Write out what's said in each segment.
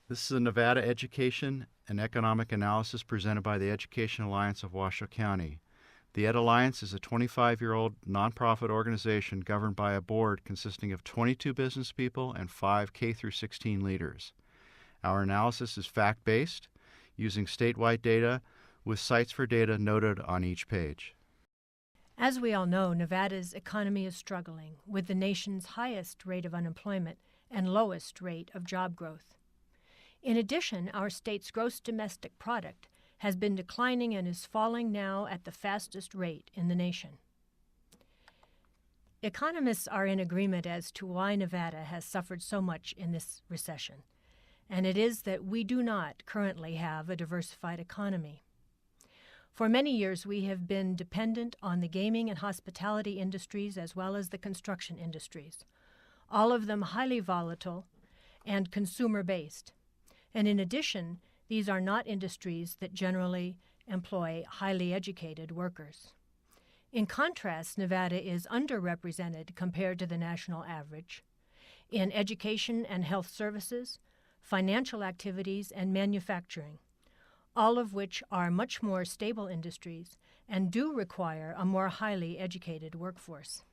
This is a Nevada Education and Economic Analysis presented by the Education Alliance of Washoe County. The Ed Alliance is a 25-year-old nonprofit organization governed by a board consisting of 22 business people and 5 K-16 leaders. Our analysis is fact-based, using statewide data with sites for data noted on each page. As we all know, Nevada's economy is struggling with the nation's highest rate of unemployment and lowest rate of job growth. In addition, our state's gross domestic product has been declining and is falling now at the fastest rate in the nation. Economists are in agreement as to why Nevada has suffered so much in this recession, and it is that we do not currently have a diversified economy. For many years, we have been dependent on the gaming and hospitality industries as well as the construction industries, all of them highly volatile and consumer-based. And in addition, these are not industries that generally employ highly educated workers. In contrast, Nevada is underrepresented compared to the national average in education and health services, financial activities, and manufacturing, all of which are much more stable industries and do require a more highly educated workforce.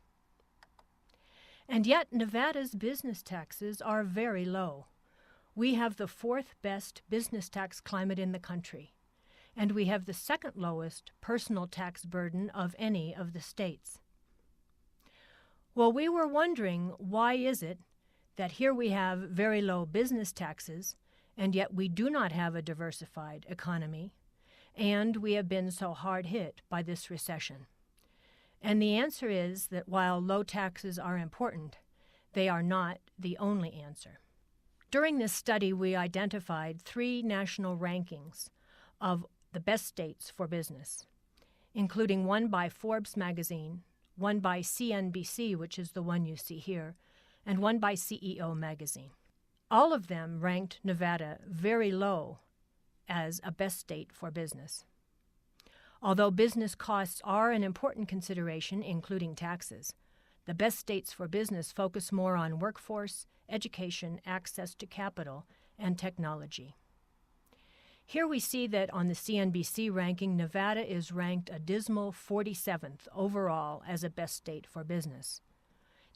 And yet, Nevada's business taxes are very low. We have the 4th best business tax climate in the country, and we have the 2nd lowest personal tax burden of any of the states. Well, we were wondering, why is it that here we have very low business taxes, and yet we do not have a diversified economy, and we have been so hard hit by this recession? And the answer is that while low taxes are important, they are not the only answer. During this study, we identified 3 national rankings of the best states for business, including one by Forbes magazine, one by CNBC, which is the one you see here, and one by CEO magazine. All of them ranked Nevada very low as a best state for business. Although business costs are an important consideration, including taxes, the best states for business focus more on workforce, education, access to capital, and technology. Here we see that on the CNBC ranking, Nevada is ranked a dismal 47th overall as a best state for business.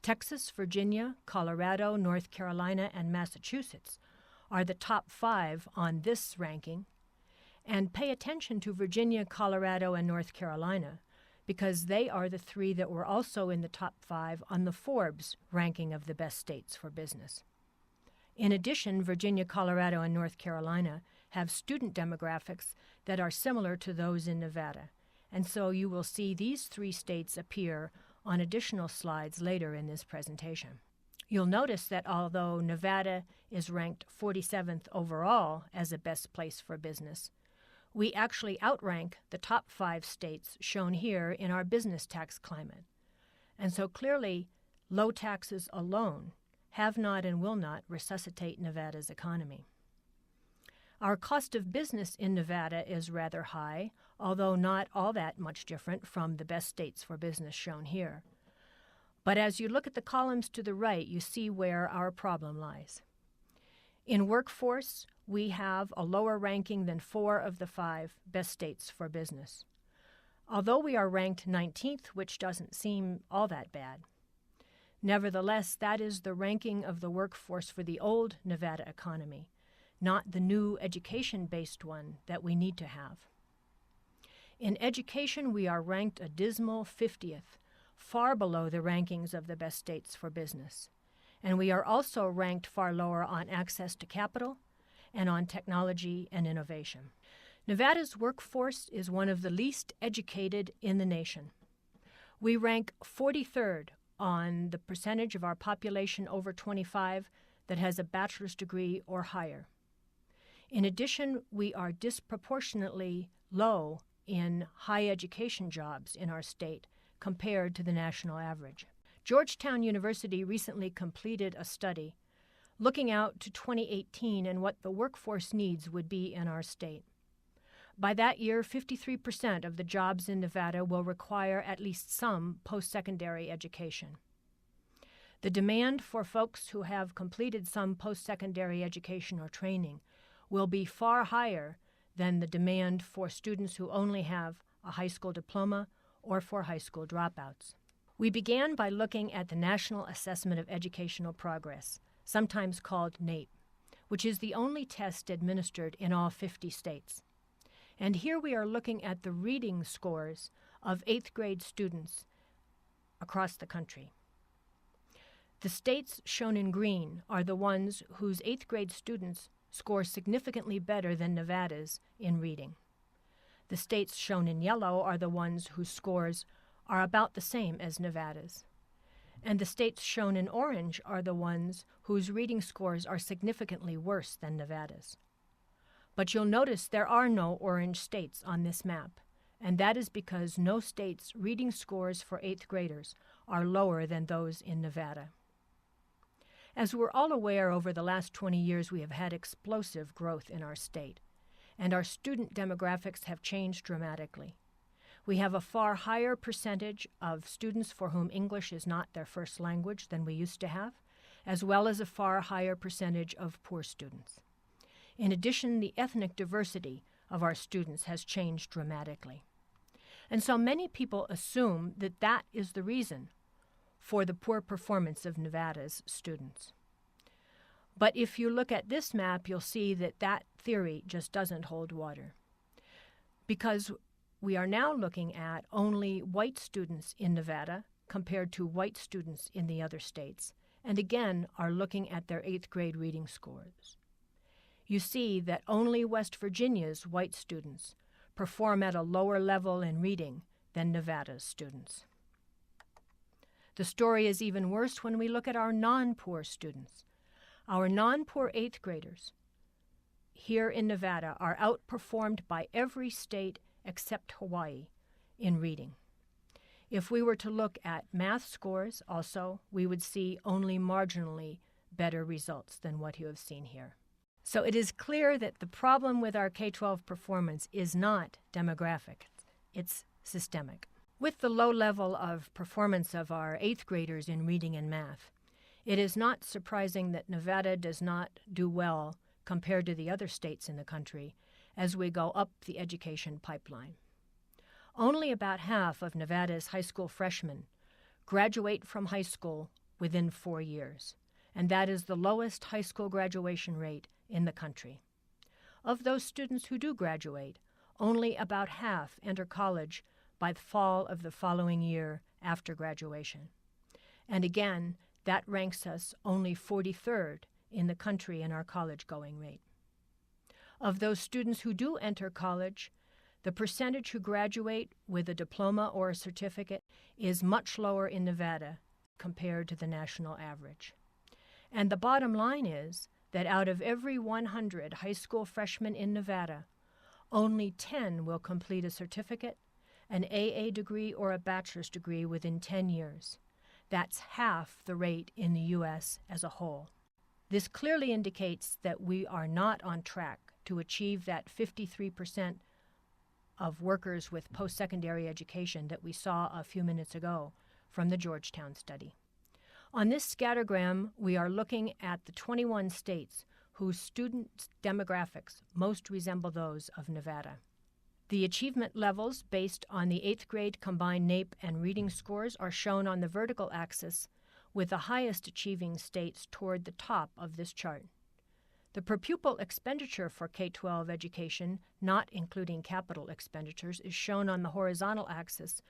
Texas, Virginia, Colorado, North Carolina, and Massachusetts are the top 5 on this ranking. And pay attention to Virginia, Colorado, and North Carolina, because they are the 3 that were also in the top 5 on the Forbes ranking of the best states for business. In addition, Virginia, Colorado, and North Carolina have student demographics that are similar to those in Nevada, and so you will see these 3 states appear on additional slides later in this presentation. You'll notice that although Nevada is ranked 47th overall as a best place for business, we actually outrank the top 5 states shown here in our business tax climate. And so clearly, low taxes alone have not and will not resuscitate Nevada's economy. Our cost of business in Nevada is rather high, although not all that much different from the best states for business shown here. But as you look at the columns to the right, you see where our problem lies. In workforce, we have a lower ranking than 4 of the 5 best states for business. Although we are ranked 19th, which doesn't seem all that bad. Nevertheless, that is the ranking of the workforce for the old Nevada economy, not the new education-based one that we need to have. In education, we are ranked a dismal 50th, far below the rankings of the best states for business. And we are also ranked far lower on access to capital and on technology and innovation. Nevada's workforce is one of the least educated in the nation. We rank 43rd on the percentage of our population over 25 that has a bachelor's degree or higher. In addition, we are disproportionately low in high education jobs in our state compared to the national average. Georgetown University recently completed a study looking out to 2018 and what the workforce needs would be in our state. By that year, 53% of the jobs in Nevada will require at least some post-secondary education. The demand for folks who have completed some post-secondary education or training will be far higher than the demand for students who only have a high school diploma or for high school dropouts. We began by looking at the National Assessment of Educational Progress, sometimes called NAEP, which is the only test administered in all 50 states. And here we are looking at the reading scores of 8th grade students across the country. The states shown in green are the ones whose 8th grade students score significantly better than Nevada's in reading. The states shown in yellow are the ones whose scores are about the same as Nevada's. And the states shown in orange are the ones whose reading scores are significantly worse than Nevada's. But you'll notice there are no orange states on this map, and that is because no state's reading scores for 8th graders are lower than those in Nevada. As we're all aware, over the last 20 years we have had explosive growth in our state, and our student demographics have changed dramatically. We have a far higher percentage of students for whom English is not their first language than we used to have, as well as a far higher percentage of poor students. In addition, the ethnic diversity of our students has changed dramatically. And so many people assume that that is the reason for the poor performance of Nevada's students. But if you look at this map, you'll see that that theory just doesn't hold water, because we are now looking at only white students in Nevada compared to white students in the other states, and again are looking at their 8th grade reading scores. You see that only West Virginia's white students perform at a lower level in reading than Nevada's students. The story is even worse when we look at our non-poor students. Our non-poor 8th graders here in Nevada are outperformed by every state except Hawaii in reading. If we were to look at math scores also, we would see only marginally better results than what you have seen here. So it is clear that the problem with our K-12 performance is not demographic, it's systemic. With the low level of performance of our 8th graders in reading and math, it is not surprising that Nevada does not do well compared to the other states in the country as we go up the education pipeline. Only about half of Nevada's high school freshmen graduate from high school within 4 years, and that is the lowest high school graduation rate in the country. Of those students who do graduate, only about half enter college by the fall of the following year after graduation. And again, that ranks us only 43rd in the country in our college-going rate. Of those students who do enter college, the percentage who graduate with a diploma or a certificate is much lower in Nevada compared to the national average. And the bottom line is that out of every 100 high school freshmen in Nevada, only 10 will complete a certificate, an AA degree, or a bachelor's degree within 10 years. That's half the rate in the U.S. as a whole. This clearly indicates that we are not on track to achieve that 53% of workers with post-secondary education that we saw a few minutes ago from the Georgetown study. On this scattergram, we are looking at the 21 states whose student demographics most resemble those of Nevada. The achievement levels based on the 8th grade combined NAEP and reading scores are shown on the vertical axis, with the highest achieving states toward the top of this chart. The per pupil expenditure for K-12 education, not including capital expenditures, is shown on the horizontal axis,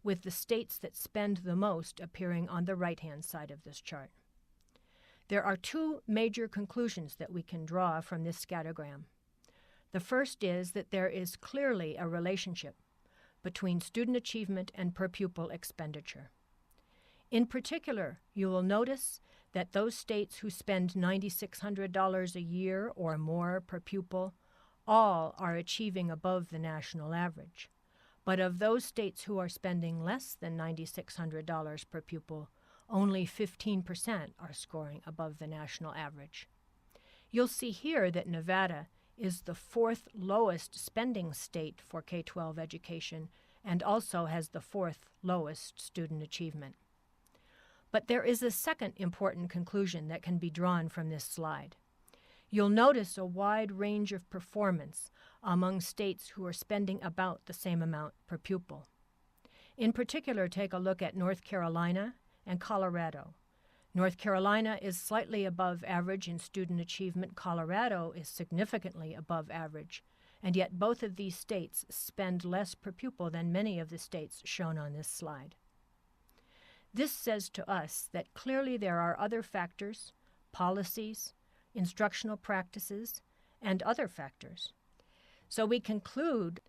with the states that spend the most appearing on the right-hand side of this chart. There are two major conclusions that we can draw from this scattergram. The first is that there is clearly a relationship between student achievement and per pupil expenditure. In particular, you will notice that those states who spend $9,600 a year or more per pupil all are achieving above the national average. But of those states who are spending less than $9,600 per pupil, only 15% are scoring above the national average. You'll see here that Nevada is the 4th lowest spending state for K-12 education and also has the 4th lowest student achievement. But there is a second important conclusion that can be drawn from this slide. You'll notice a wide range of performance among states who are spending about the same amount per pupil. In particular, take a look at North Carolina and Colorado. North Carolina is slightly above average in student achievement. Colorado is significantly above average, and yet both of these states spend less per pupil than many of the states shown on this slide. This says to us that clearly there are other factors, policies, instructional practices, and other factors. So we conclude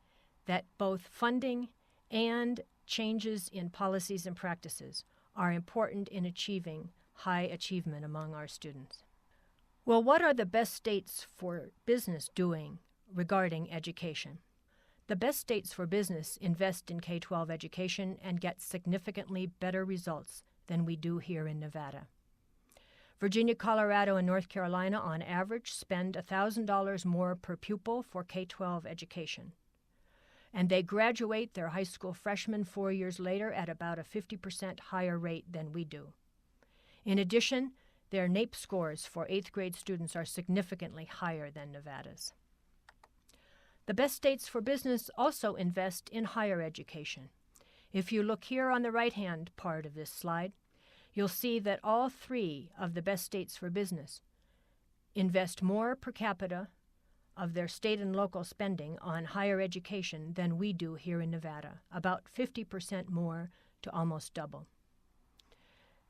that both funding and changes in policies and practices are important in achieving high achievement among our students. Well, what are the best states for business doing regarding education? The best states for business invest in K-12 education and get significantly better results than we do here in Nevada. Virginia, Colorado, and North Carolina, on average, spend $1,000 more per pupil for K-12 education. And they graduate their high school freshmen 4 years later at about a 50% higher rate than we do. In addition, their NAEP scores for 8th grade students are significantly higher than Nevada's. The best states for business also invest in higher education. If you look here on the right-hand part of this slide, you'll see that all three of the best states for business invest more per capita of their state and local spending on higher education than we do here in Nevada, about 50% more to almost double.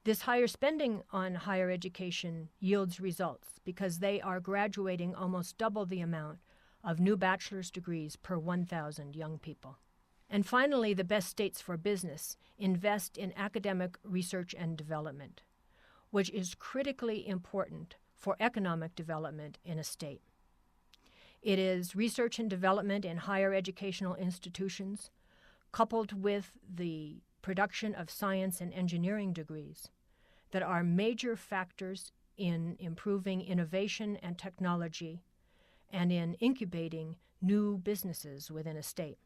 This higher spending on higher education yields results because they are graduating almost double the amount of new bachelor's degrees per 1,000 young people. And finally, the best states for business invest in academic research and development, which is critically important for economic development in a state. It is research and development in higher educational institutions, coupled with the production of science and engineering degrees, that are major factors in improving innovation and technology and in incubating new businesses within a state.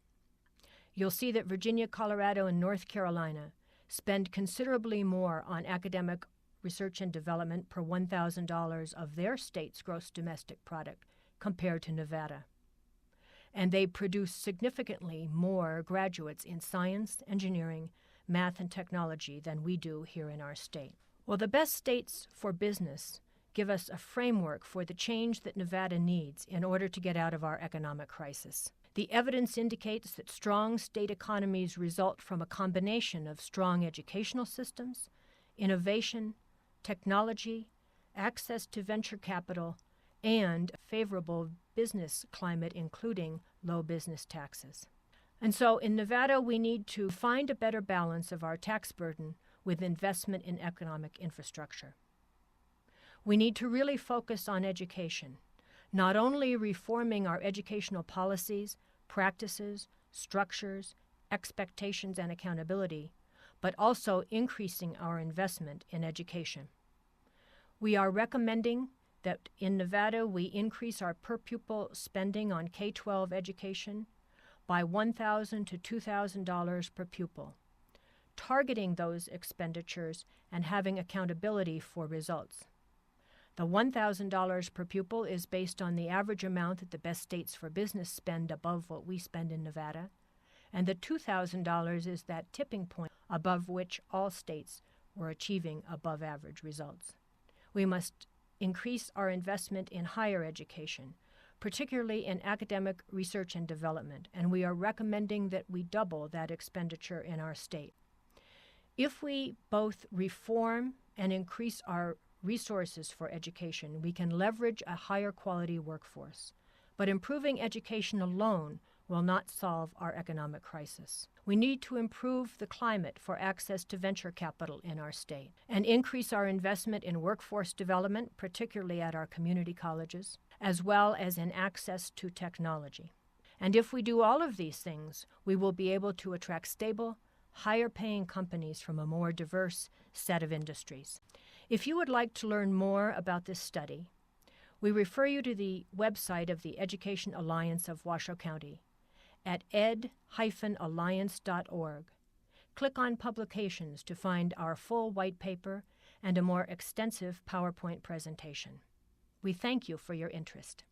You'll see that Virginia, Colorado, and North Carolina spend considerably more on academic research and development per $1,000 of their state's gross domestic product compared to Nevada. And they produce significantly more graduates in science, engineering, math, and technology than we do here in our state. Well, the best states for business give us a framework for the change that Nevada needs in order to get out of our economic crisis. The evidence indicates that strong state economies result from a combination of strong educational systems, innovation, technology, access to venture capital, and a favorable business climate, including low business taxes. And so in Nevada, we need to find a better balance of our tax burden with investment in economic infrastructure. We need to really focus on education, not only reforming our educational policies, practices, structures, expectations, and accountability, but also increasing our investment in education. We are recommending that in Nevada we increase our per pupil spending on K-12 education by $1,000 to $2,000 per pupil, targeting those expenditures and having accountability for results. The $1,000 per pupil is based on the average amount that the best states for business spend above what we spend in Nevada, and the $2,000 is that tipping point above which all states were achieving above average results. We must increase our investment in higher education, particularly in academic research and development, and we are recommending that we double that expenditure in our state. If we both reform and increase our resources for education, we can leverage a higher quality workforce. But improving education alone will not solve our economic crisis. We need to improve the climate for access to venture capital in our state and increase our investment in workforce development, particularly at our community colleges, as well as in access to technology. And if we do all of these things, we will be able to attract stable, higher-paying companies from a more diverse set of industries. If you would like to learn more about this study, we refer you to the website of the Education Alliance of Washoe County at ed-alliance.org. click on Publications to find our full white paper and a more extensive PowerPoint presentation. We thank you for your interest.